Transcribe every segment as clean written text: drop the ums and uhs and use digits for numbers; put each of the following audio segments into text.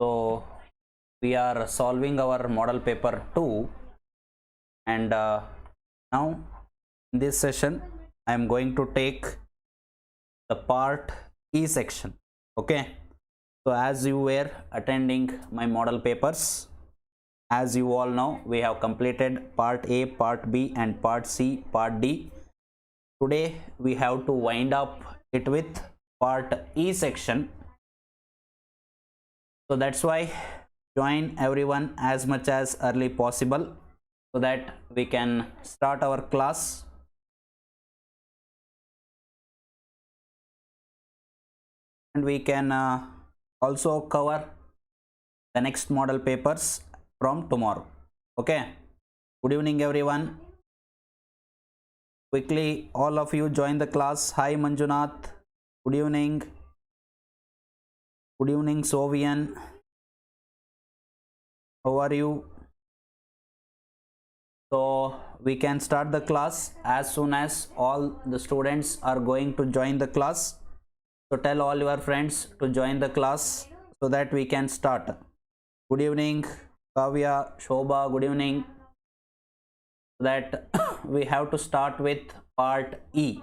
So we are solving our model paper 2, and now in this session I am going to take the part E section. Okay, so as you were attending my model papers, as you all know, we have completed part A, part B and part C, part D. Today we have to wind up it with part E section. So that's why join everyone as much as early possible so that we can start our class. And we can also cover the next model papers from tomorrow. Okay, good evening everyone. Quickly all of you join the class. Hi Manjunath, good evening. Good evening Sovian, how are you? So we can start the class as soon as all the students are going to join the class. So tell all your friends to join the class so that we can start. Good evening Kavya, Shobha, good evening. So that we have to start with part E.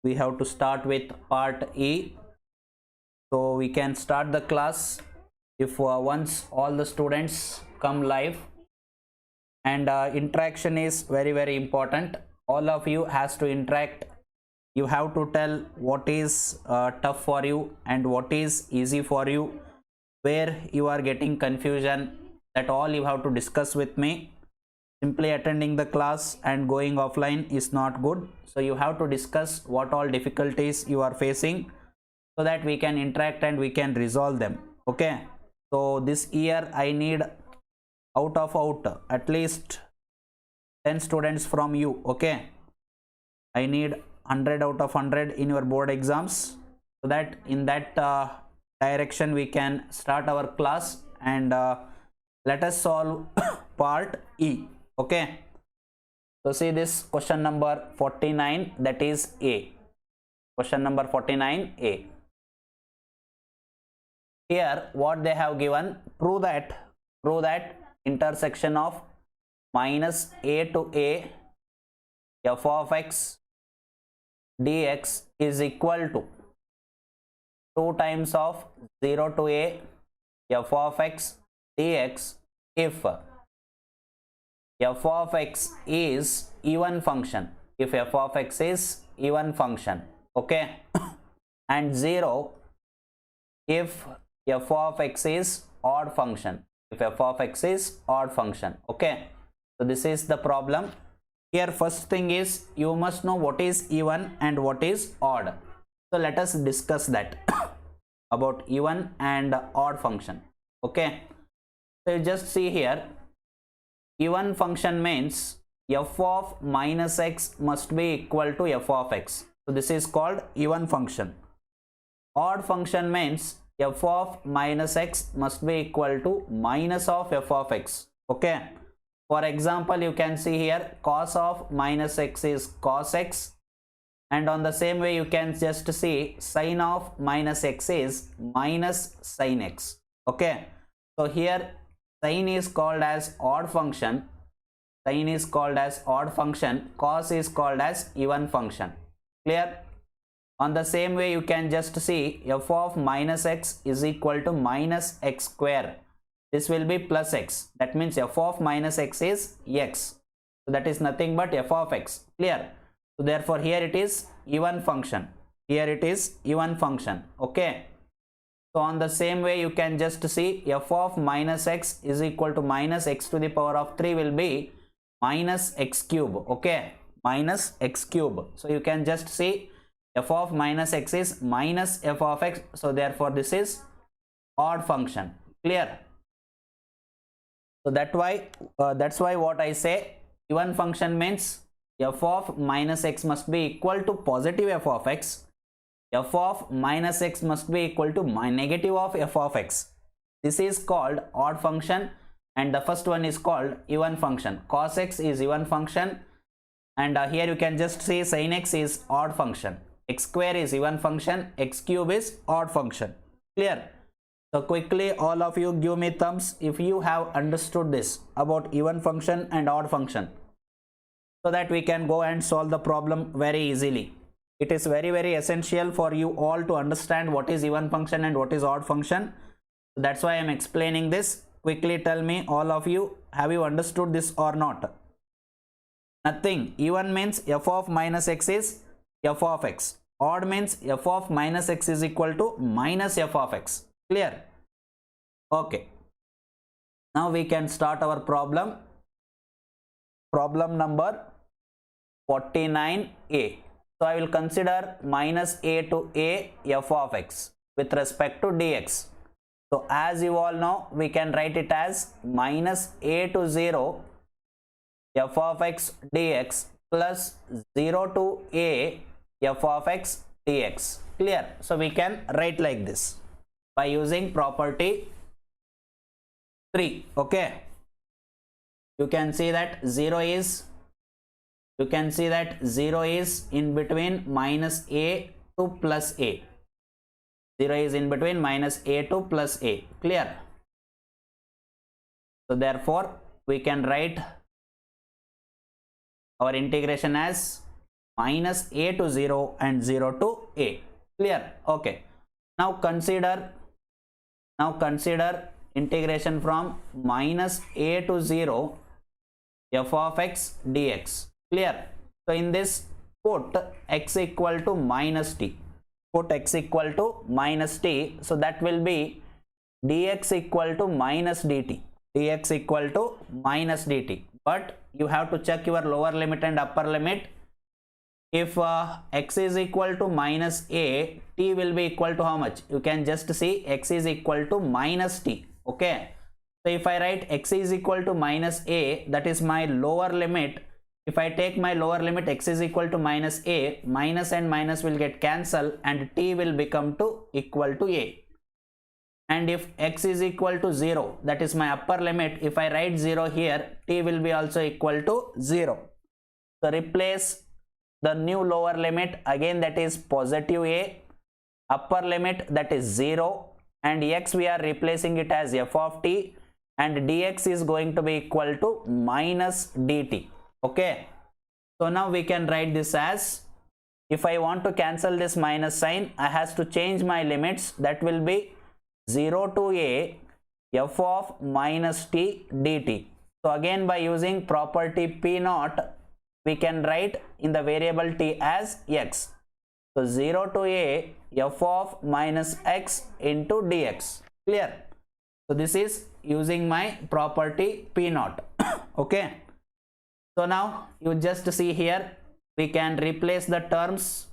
We have to start with part E. So we can start the class if once all the students come live. And interaction is very important. All of you has to interact. You have to tell what is tough for you and what is easy for you, where you are getting confusion. That all you have to discuss with me. Simply attending the class and going offline is not good. So you have to discuss what all difficulties you are facing so that we can interact and we can resolve them. Okay, so this year I need out at least 10 students from you. Okay, I need 100 out of 100 in your board exams, so that in that direction we can start our class. And let us solve part E. Okay, so see this question number 49, that is A. Question number 49A. Here what they have given, prove that intersection of minus a to a f of x dx is equal to 2 times of 0 to a f of x dx if f of x is even function, if f of x is even function. Okay, and 0 if f of x is odd function, if f of x is odd function. Okay, so this is the problem. Here first thing is you must know what is even and what is odd. So let us discuss that about even and odd function. Okay, so you just see here, even function means f of minus x must be equal to f of x. So this is called even function. Odd function means f of minus x must be equal to minus of f of x. Okay, for example you can see here cos of minus x is cos x, and on the same way you can just see sin of minus x is minus sin x. Okay, so here sin is called as odd function, sin is called as odd function, cos is called as even function. Clear? On the same way you can just see f of minus x is equal to minus x square. This will be plus x. That means f of minus x is x. So that is nothing but f of x. Clear? So therefore here it is even function. Here it is even function. Okay. So on the same way you can just see f of minus x is equal to minus x to the power of 3 will be minus x cube. Okay. Minus x cube. So you can just see f of minus x is minus f of x. So therefore this is odd function. Clear? So that's why what I say, even function means f of minus x must be equal to positive f of x, f of minus x must be equal to negative of f of x. This is called odd function, and the first one is called even function. Cos x is even function, and here you can just see sin x is odd function, x square is even function, x cube is odd function. Clear? So quickly, all of you give me thumbs if you have understood this about even function and odd function, so that we can go and solve the problem very easily. It is very essential for you all to understand what is even function and what is odd function. That's why I am explaining this. Quickly tell me, all of you, have you understood this or not? Nothing. Even means f of minus x is f of x. Odd means f of minus x is equal to minus f of x. Clear? Okay. Now we can start our problem. Problem number 49a. So I will consider minus a to a f of x with respect to dx. So as you all know, we can write it as minus a to 0 f of x dx plus 0 to a f of x dx. Clear? So we can write like this by using property 3. Okay, you can see that 0 is in between minus a to plus a. 0 is in between minus a to plus a. Clear? So therefore we can write our integration as minus a to 0 and 0 to a. Clear? Okay. Now consider integration from minus a to 0 f of x dx. Clear? So in this, put x equal to minus t. Put x equal to minus t. So that will be dx equal to minus dt. Dx equal to minus dt. But you have to check your lower limit and upper limit. If x is equal to minus a, t will be equal to how much? You can just see x is equal to minus t. Okay. So if I write x is equal to minus a, that is my lower limit. If I take my lower limit, x is equal to minus a, minus and minus will get cancelled and t will become to equal to a. And if x is equal to 0, that is my upper limit. If I write 0 here, t will be also equal to 0. So replace the new lower limit again, that is positive a, upper limit that is 0, and x we are replacing it as f of t, and dx is going to be equal to minus dt. Okay. So now we can write this as, if I want to cancel this minus sign, I has to change my limits. That will be 0 to a f of minus t dt. So again, by using property p naught, we can write in the variable t as x. So 0 to a f of minus x into dx. Clear? So this is using my property p naught. Okay. So now you just see here, we can replace the terms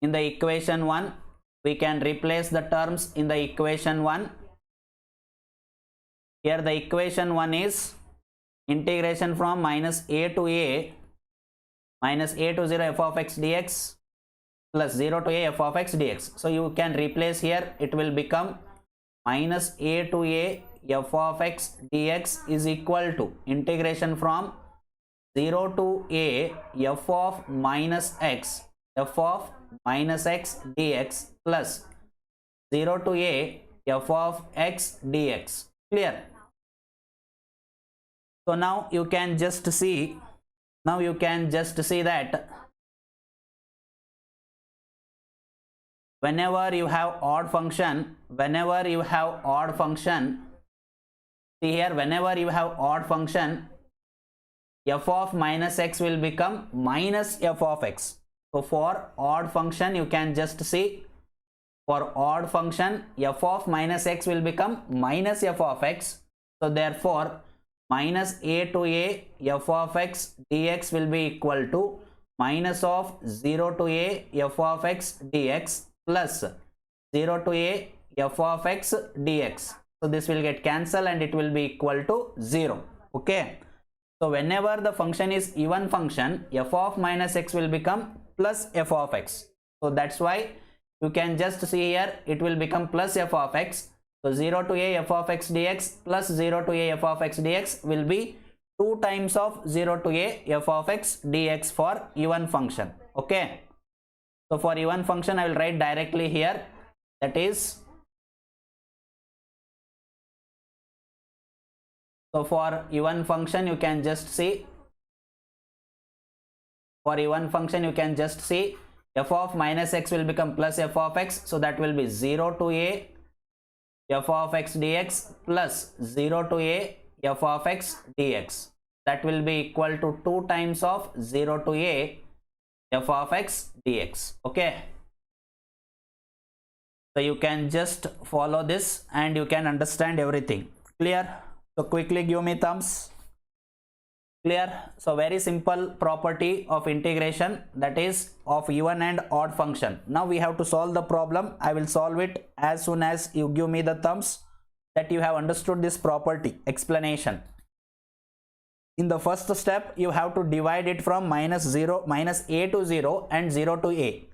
in the equation 1. We can replace the terms in the equation 1. Here the equation 1 is integration from minus a to 0 f of x dx plus 0 to a f of x dx. So you can replace here, it will become minus a to a f of x dx is equal to integration from 0 to a f of minus x dx plus 0 to a f of x dx. Clear? So now you can just see that whenever you have odd function, see here, whenever you have odd function, f of minus x will become minus f of x. So for odd function, you can just see, for odd function, f of minus x will become minus f of x. So therefore minus a to a f of x dx will be equal to minus of 0 to a f of x dx plus 0 to a f of x dx. So this will get cancelled and it will be equal to 0. Okay. So whenever the function is even function, f of minus x will become plus f of x. So that's why you can just see here, it will become plus f of x. So 0 to a f of x dx plus 0 to a f of x dx will be 2 times of 0 to a f of x dx for even function. Okay. So for even function, I will write directly here, that is So for even function you can just see, f of minus x will become plus f of x, so that will be 0 to a f of x dx plus 0 to a f of x dx. That will be equal to 2 times of 0 to a f of x dx. Okay, so you can just follow this and you can understand everything. Clear? So quickly give me thumbs. Clear? So very simple property of integration, that is of even and odd function. Now we have to solve the problem. I will solve it as soon as you give me the thumbs that you have understood this property explanation. In the first step you have to divide it from minus a to 0 and 0 to a.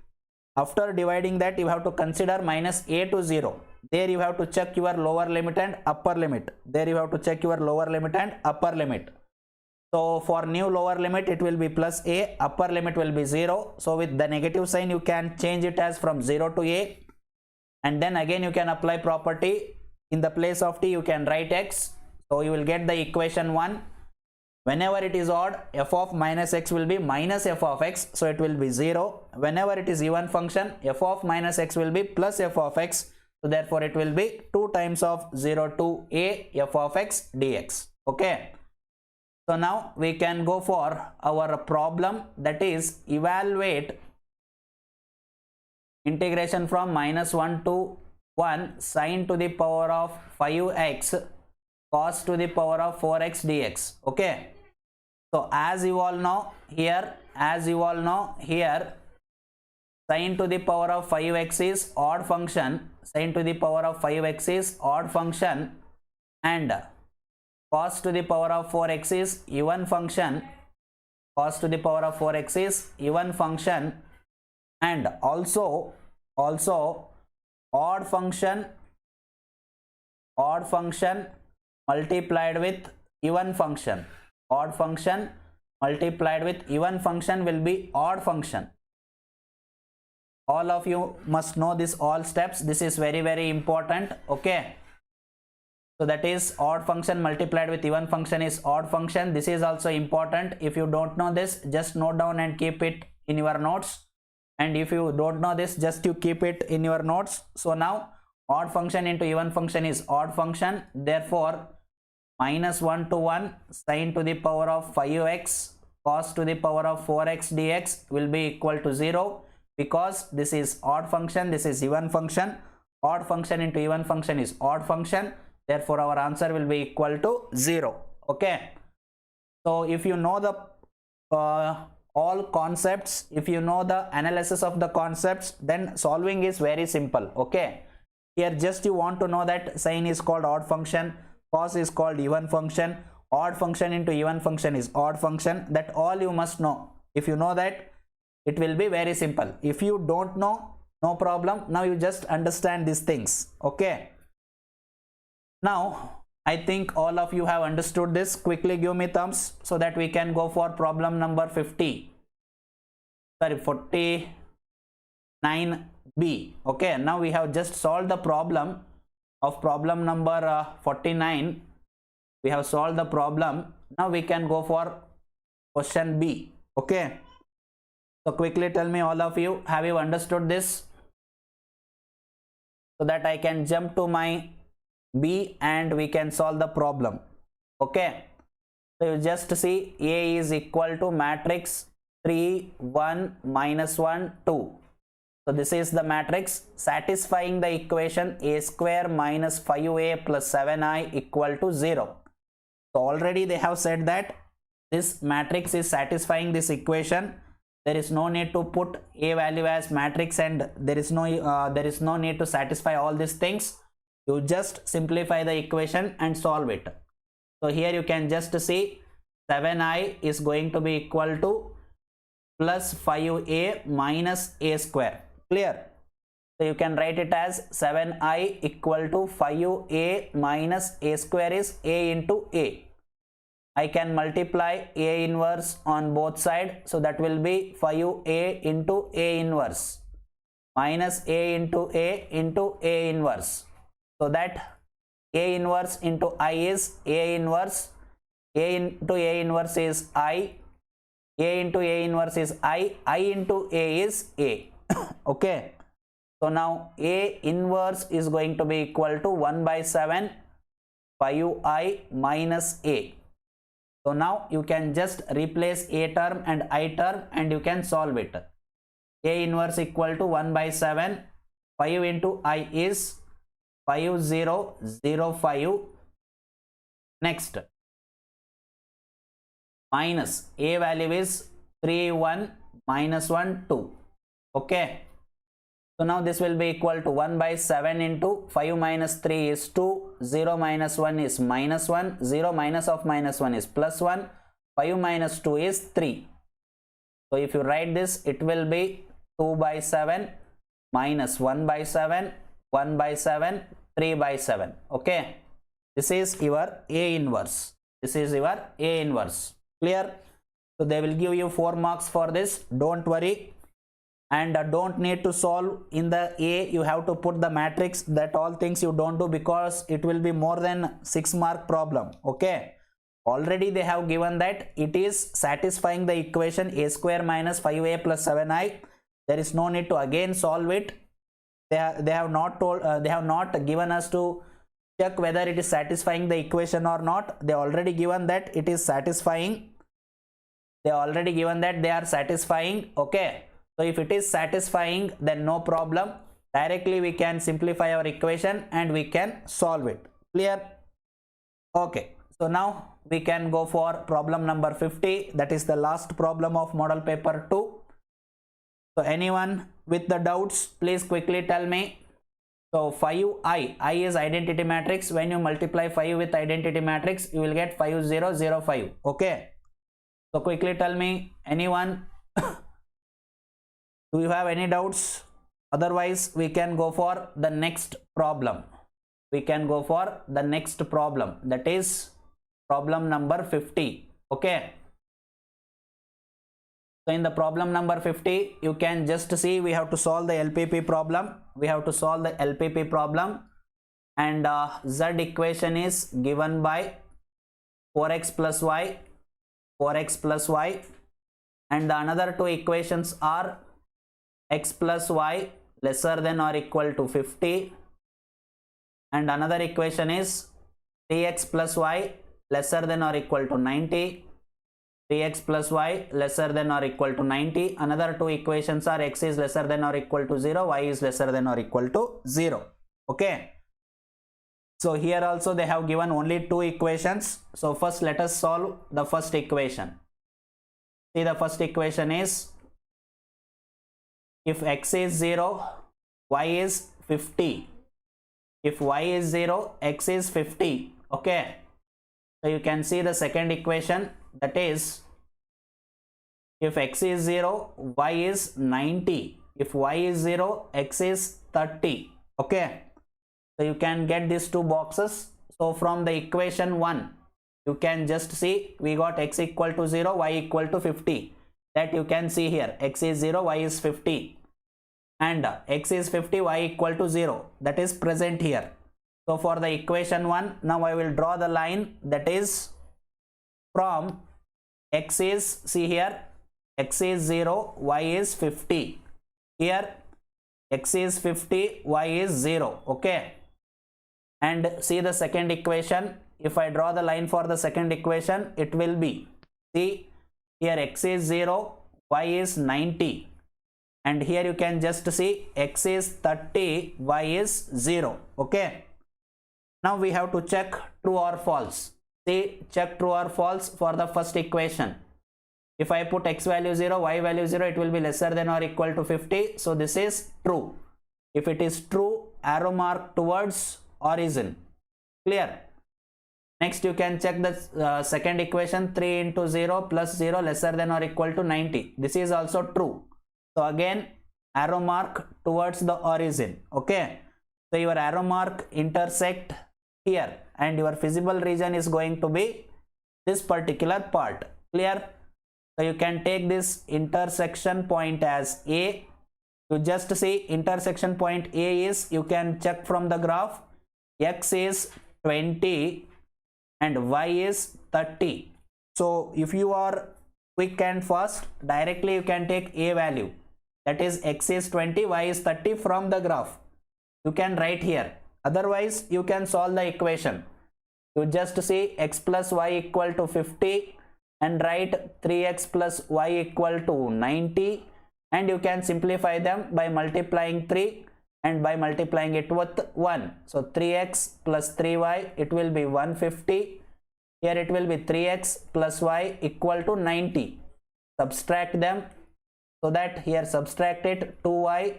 After dividing that you have to consider minus a to 0. There you have to check your lower limit and upper limit. So for new lower limit it will be plus a, upper limit will be 0. So with the negative sign you can change it as from 0 to a, and then again you can apply property. In the place of t you can write x. So you will get the equation 1. Whenever it is odd, f of minus x will be minus f of x, so it will be 0. Whenever it is even function, f of minus x will be plus f of x, so therefore it will be 2 times of 0 to a f of x dx. Okay, so now we can go for our problem, that is evaluate integration from minus 1 to 1 sine to the power of 5x cos to the power of 4x dx. Okay, so as you all know here, sine to the power of 5x is odd function, and cos to the power of 4x is even function, and also odd function multiplied with even function. Odd function multiplied with even function will be odd function. All of you must know this all steps. This is very, very important. Okay, so that is odd function multiplied with even function is odd function. This is also important. If you don't know this, just note down and keep it in your notes, and if you don't know this, just you keep it in your notes. So now odd function into even function is odd function, therefore minus 1 to 1 sine to the power of 5x cos to the power of 4x dx will be equal to 0, because this is odd function, this is even function. Odd function into even function is odd function, therefore our answer will be equal to 0. Okay, so if you know the all concepts, if you know the analysis of the concepts, then solving is very simple. Okay, here just you want to know that sine is called odd function, cos is called even function, odd function into even function is odd function. That all you must know. If you know that, it will be very simple. If you don't know, no problem. Now you just understand these things. Okay, now I think all of you have understood this. Quickly give me thumbs so that we can go for problem number 49b. Okay, now we have just solved the problem of problem number 49. We have solved the problem. Now we can go for question B. Okay, so quickly tell me, all of you, have you understood this, so that I can jump to my B and we can solve the problem. Okay, so you just see A is equal to matrix 3 1 minus 1 2. So this is the matrix satisfying the equation a square minus 5a plus 7i equal to 0. So already they have said that this matrix is satisfying this equation. There is no need to put a value as matrix, and there is no need to satisfy all these things. You just simplify the equation and solve it. So here you can just see 7i is going to be equal to plus 5a minus a square. Clear? So you can write it as 7i equal to 5a minus a square is a into a. I can multiply a inverse on both sides, so that will be 5a into a inverse minus a into a inverse. So that A inverse into I is A inverse, A into A inverse is I, A into A inverse is I into A is A. Okay. So now A inverse is going to be equal to 1 by 7 5I minus A. So now you can just replace A term and I term and you can solve it. A inverse equal to 1 by 7, 5 into I is 5005. Next, minus A value is 3 1 minus 1 2. Okay. So now this will be equal to 1 by 7 into 5 minus 3 is 2, 0 minus 1 is minus 1, 0 minus of minus 1 is plus 1, 5 minus 2 is 3. So if you write this, it will be 2 by 7 minus 1 by 7, 1 by 7, 3 by 7. Okay. This is your A inverse. This is your A inverse. Clear? So they will give you 4 marks for this. Don't worry. And don't need to solve in the A. You have to put the matrix. That all things you don't do because it will be more than 6 mark problem. Okay. Already they have given that it is satisfying the equation A square minus 5A plus 7I. There is no need to again solve it. They have not told. They have not given us to check whether it is satisfying the equation or not. They already given that it is satisfying. They already given that they are satisfying. Okay. So if it is satisfying, then no problem. Directly we can simplify our equation and we can solve it. Clear? Okay. So now we can go for problem number 50. That is the last problem of model paper 2. So anyone with the doubts, please quickly tell me. So 5I, I is identity matrix. When you multiply 5 with identity matrix, you will get 5005. Okay. So quickly tell me, anyone. Do you have any doubts? Otherwise, we can go for the next problem. We can go for the next problem. That is problem number 50. Okay. So in the problem number 50, you can just see we have to solve the LPP problem. We have to solve the LPP problem. And Z equation is given by 4x plus y, 4x plus y. And the another two equations are x plus y lesser than or equal to 50, and another equation is 3x plus y lesser than or equal to 90, 3x plus y lesser than or equal to 90. Another two equations are x is lesser than or equal to 0, y is lesser than or equal to 0. Okay. So here also they have given only two equations. So first let us solve the first equation. See, the first equation is, if x is 0, y is 50. If y is 0, x is 50. Okay. So you can see the second equation, that is, if x is 0, y is 90. If y is 0, x is 30. Okay. So you can get these two boxes. So from the equation 1, you can just see we got x equal to 0, y equal to 50. That you can see here, x is 0, y is 50. And x is 50, y equal to 0. That is present here. So for the equation 1, now I will draw the line, that is from x is, see here, x is 0, y is 50. Here x is 50, y is 0. Okay. And see the second equation. If I draw the line for the second equation, it will be, see here x is 0, y is 90. And here you can just see x is 30, y is 0. Okay. Now we have to check true or false. See, check true or false for the first equation. If I put x value 0, y value 0, it will be lesser than or equal to 50. So this is true. If it is true, arrow mark towards origin. Clear? Next you can check the second equation, 3 into 0 plus 0 lesser than or equal to 90. This is also true. So again arrow mark towards the origin. Okay. So your arrow mark intersect here and your visible region is going to be this particular part. Clear? So you can take this intersection point as A. You just see intersection point A is, you can check from the graph, x is 20 and y is 30. So if you are quick and fast, directly you can take a value, that is x is 20, y is 30 from the graph. You can write here. Otherwise you can solve the equation. You just see x plus y equal to 50 and write 3x plus y equal to 90, and you can simplify them by multiplying 3 and by multiplying it with 1. So 3x plus 3y, it will be 150. Here it will be 3x plus y equal to 90. Subtract them, so that here subtract it, 2y,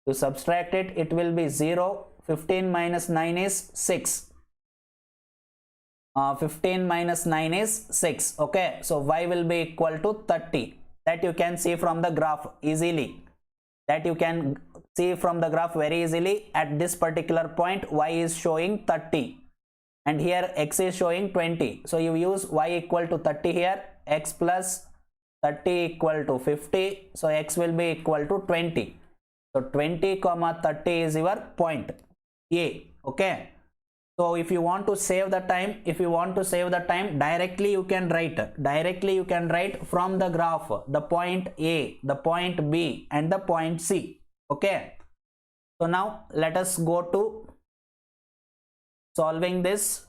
you subtract it, it will be 0. 15 minus 9 is 6. 15 minus 9 is 6. Okay, so y will be equal to 30. That you can see from the graph easily. That you can see from the graph very easily. At this particular point, y is showing 30 and here x is showing 20. So you use y equal to 30 here, x plus 30 equal to 50. So x will be equal to 20. So 20 comma 30 is your point A. Okay. So if you want to save the time, directly you can write from the graph the point A, the point B and the point C. Okay. So now let us go to solving this.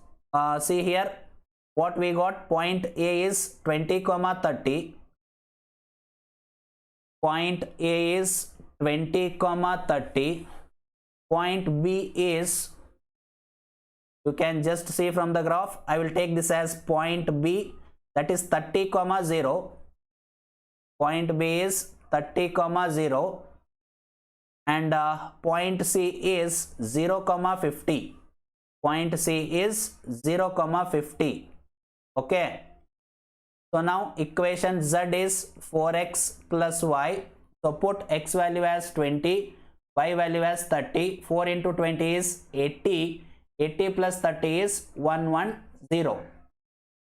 See here what we got. Point A is 20 comma 30. Point A is 20 comma 30. Point B is, you can just see from the graph, I will take this as point B, that is 30 comma 0. Point B is 30 comma 0 and point C is 0 comma 50. Point C is 0 comma 50. Okay. So now equation Z is 4x plus y. So put x value as 20, y value as 30. 4 into 20 is 80. 80 plus 30 is 110.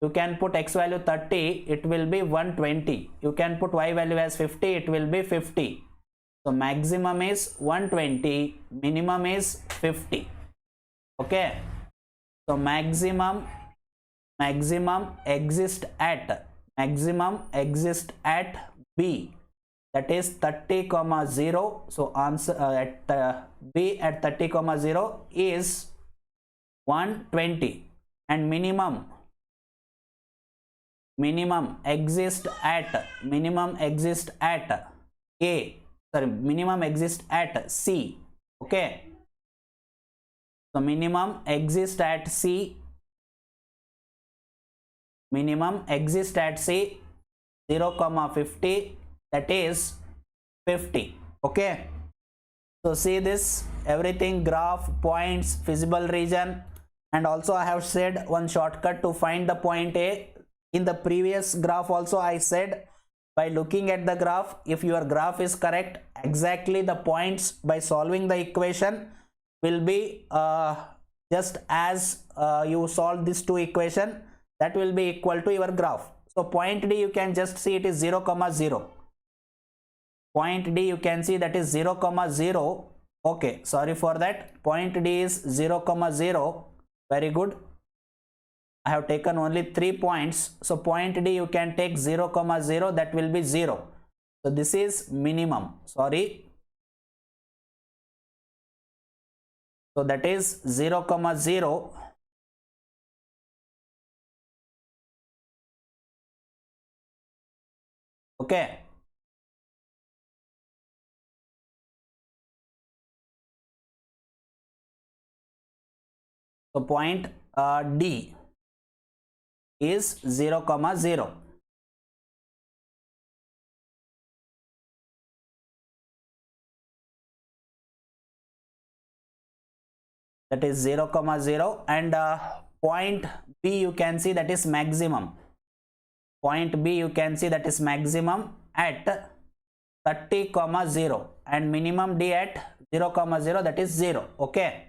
You can put x value 30, it will be 120. You can put y value as 50, it will be 50. So maximum is 120, minimum is 50. Okay. So maximum exists at B, that is 30 comma 0. So answer at B at 30 comma 0 is 120, and minimum exists at C. Okay. So minimum exists at C. 0 comma 50, that is 50. Okay. So see this, everything, graph, points, feasible region, and also I have said one shortcut to find the point A. In the previous graph also I said, by looking at the graph, if your graph is correct, exactly the points by solving the equation will be just as you solve these two equations, that will be equal to your graph. So point D, you can just see it is 0 comma 0. Point D, you can see that is 0 comma 0. Okay, sorry for that. Point D is 0 comma 0. Very good. I have taken only 3 points. So point D, you can take 0 comma 0, that will be 0. So this is minimum. Sorry. So that is 0 comma 0. Okay. So point D is 0 comma 0. That is 0 comma 0, and point B, you can see that is maximum. Point B, you can see that is maximum at 30 comma 0, and minimum D at 0 comma 0, that is 0. Okay.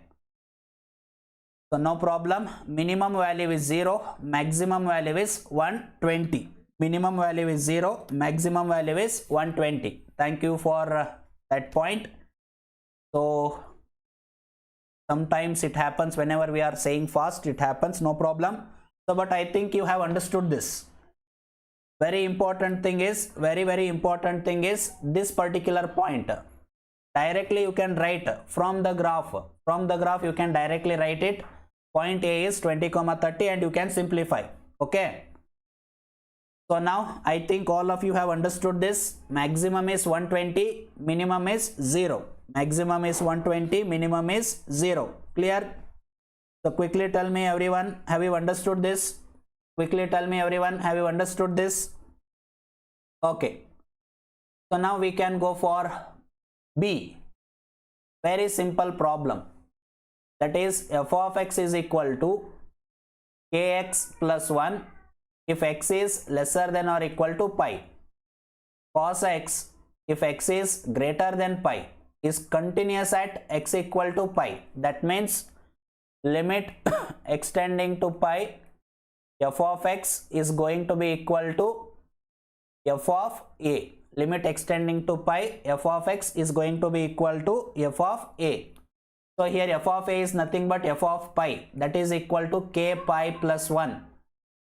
So no problem. Minimum value is 0, maximum value is 120. Minimum value is 0, maximum value is 120. Thank you for that point. So sometimes it happens whenever we are saying fast, it happens, no problem. So but I think you have understood this. Very important thing is, very important thing is this particular point. Directly you can write from the graph. From the graph you can directly write it. Point A is 20,30 and you can simplify. Okay. So now I think all of you have understood this. Maximum is 120, minimum is 0. Maximum is 120, minimum is 0. Clear? So quickly tell me everyone, have you understood this? Quickly tell me everyone, have you understood this? Okay. So now we can go for B. Very simple problem. That is f of x is equal to kx plus 1 if x is lesser than or equal to pi. Cos x if x is greater than pi is continuous at x equal to pi. That means limit extending to pi, f of x is going to be equal to f of a. Limit extending to pi, f of x is going to be equal to f of a. So here f of a is nothing but f of pi, that is equal to k pi plus 1.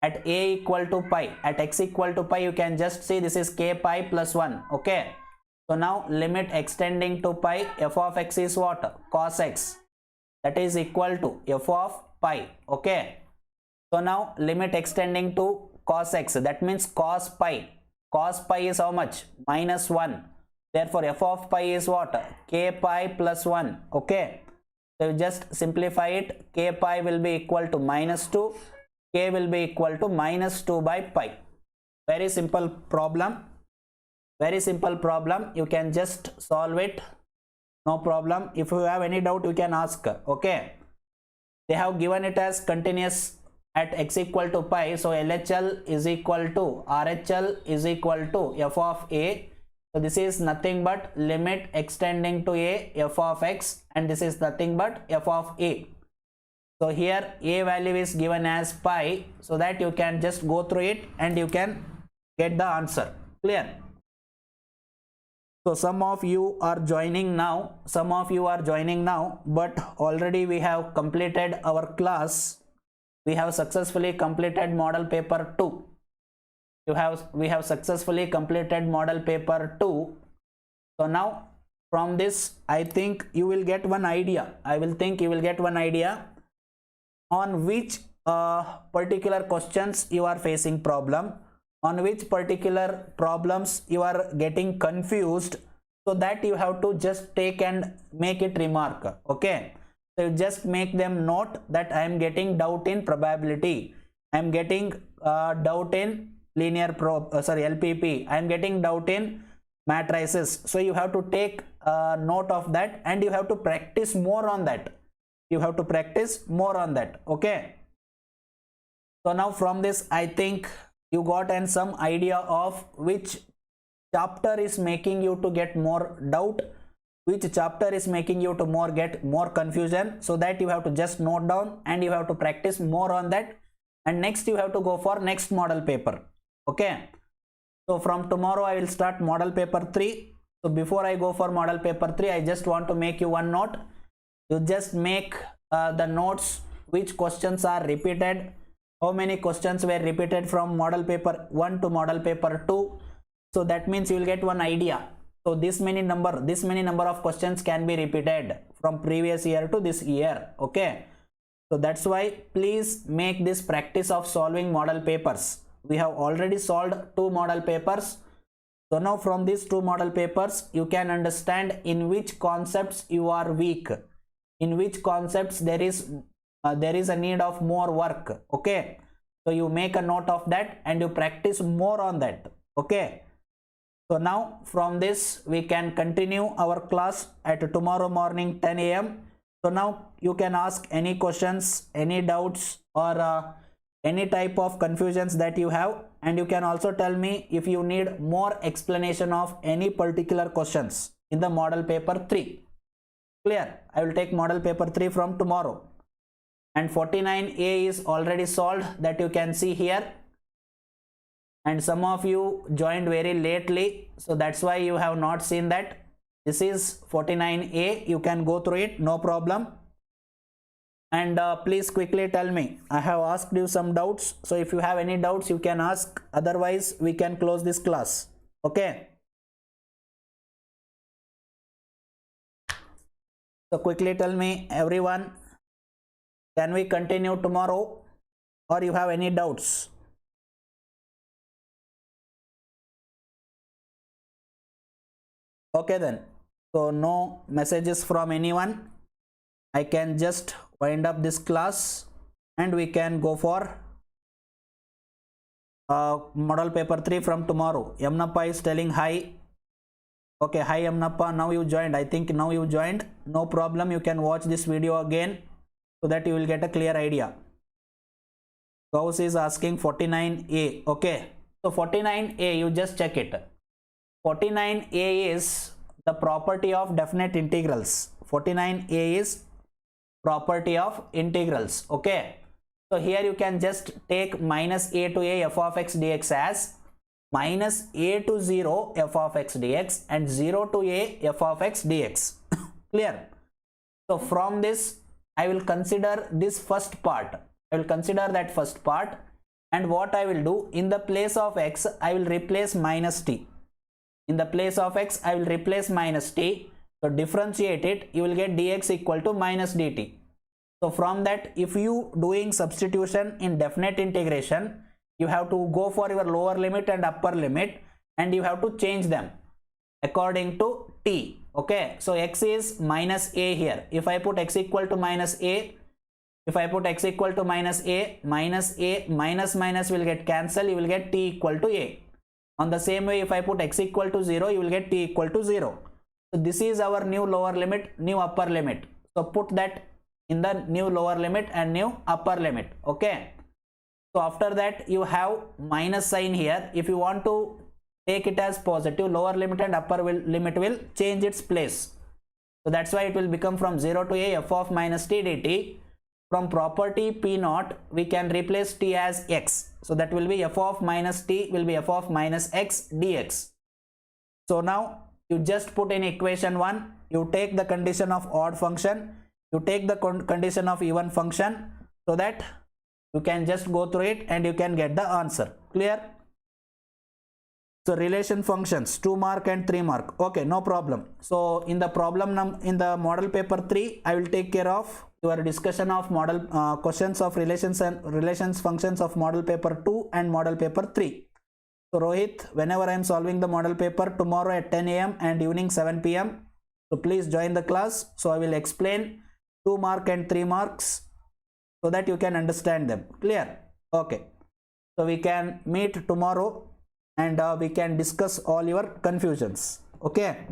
At a equal to pi, at x equal to pi, you can just see this is k pi plus 1. Okay. So now limit extending to pi, f of x is what? Cos x, that is equal to f of pi. Okay. So now limit extending to cos x, that means cos pi. Cos pi is how much? Minus 1. Therefore f of pi is what? K pi plus 1. Okay. So you just simplify it. K pi will be equal to minus 2. K will be equal to minus 2 by pi. Very simple problem. Very simple problem. You can just solve it. No problem. If you have any doubt, you can ask. Okay. They have given it as continuous at x equal to pi. So LHL is equal to RHL is equal to f of a. So this is nothing but limit extending to a, f of x, and this is nothing but f of a. So here a value is given as pi, so that you can just go through it and you can get the answer. Clear? So some of you are joining now, but already we have completed our class. We have successfully completed model paper 2. We have successfully completed model paper 2. So now from this, I think you will get one idea. I will think you will get one idea on which particular questions you are facing problem, on which particular problems you are getting confused, so that you have to just take and make it remark. Okay. So you just make them note that I am getting doubt in probability, I am getting doubt in LPP, I am getting doubt in matrices. So you have to take note of that and you have to practice more on that. Okay. So now from this, I think you got some idea of which chapter is making you to get more doubt, which chapter is making you to get more confusion, so that you have to just note down and you have to practice more on that, and next you have to go for next model paper. Okay. So from tomorrow I will start model paper 3. So before I go for model paper 3, I just want to make you one note. You just make the notes which questions are repeated, how many questions were repeated from model paper 1 to model paper 2. So that means you will get one idea. So this many number of questions can be repeated from previous year to this year. Okay. So that's why please make this practice of solving model papers. We have already solved 2 model papers. So now from these 2 model papers, you can understand in which concepts you are weak, in which concepts there is a need of more work. Okay. So you make a note of that and you practice more on that. Okay. So now from this we can continue our class at tomorrow morning 10 a.m. So now you can ask any questions, any doubts, or any type of confusions that you have, and you can also tell me if you need more explanation of any particular questions in the model paper 3. Clear? I will take model paper 3 from tomorrow. And 49A is already solved, that you can see here. And some of you joined very lately, so that's why you have not seen that. This is 49A, you can go through it, no problem. and please quickly tell me. I have asked you some doubts, so if you have any doubts you can ask, otherwise we can close this class. Okay, so quickly tell me everyone, can we continue tomorrow or you have any doubts? Okay then, so no messages from anyone. I can just wind up this class and we can go for model paper 3 from tomorrow. Yamnappa is telling hi. Okay, hi Yamnappa, now you joined. I think now you joined. No problem, you can watch this video again so that you will get a clear idea. Gauss is asking 49a. Okay, so 49a, you just check it. 49a is the property of definite integrals. 49a is property of integrals. Okay, so here you can just take minus a to a f of x dx as minus a to 0 f of x dx and 0 to a f of x dx. Clear? So from this I will consider this first part. I will consider that first part, and what I will do, in the place of x I will replace minus t. In the place of x I will replace minus t. So differentiate it, you will get dx equal to minus dt. So from that, if you doing substitution in definite integration, you have to go for your lower limit and upper limit, and you have to change them according to t. Okay, so x is minus a here. If I put x equal to minus a, if I put x equal to minus a minus minus will get cancelled, you will get t equal to a. On the same way, if I put x equal to 0, you will get t equal to 0. So this is our new lower limit, new upper limit. So put that in the new lower limit and new upper limit. Okay, so after that you have minus sign here. If you want to take it as positive, lower limit and upper limit will change its place. So that's why it will become from 0 to a f of minus t dt. From property p naught we can replace t as x. So that will be f of minus t will be f of minus x dx. So now you just put in equation 1, you take the condition of odd function, you take the condition of even function, so that you can just go through it and you can get the answer. Clear? So relation functions 2 mark and 3 mark. Okay, no problem. So in the problem in the model paper 3 I will take care of your discussion of model questions of relations and relations functions of model paper 2 and model paper 3. So Rohit, whenever I am solving the model paper tomorrow at 10 AM and evening 7 PM, so please join the class. So I will explain 2 mark and 3 marks so that you can understand them. Clear? Okay, so we can meet tomorrow and we can discuss all your confusions. Okay,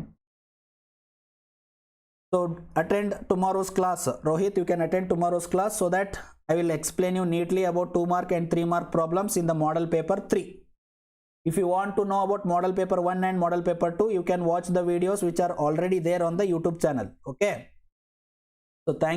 so attend tomorrow's class. Rohit, you can attend tomorrow's class so that I will explain you neatly about 2 mark and 3 mark problems in the model paper 3. If you want to know about model paper 1 and model paper 2, you can watch the videos which are already there on the YouTube channel. Okay, so thank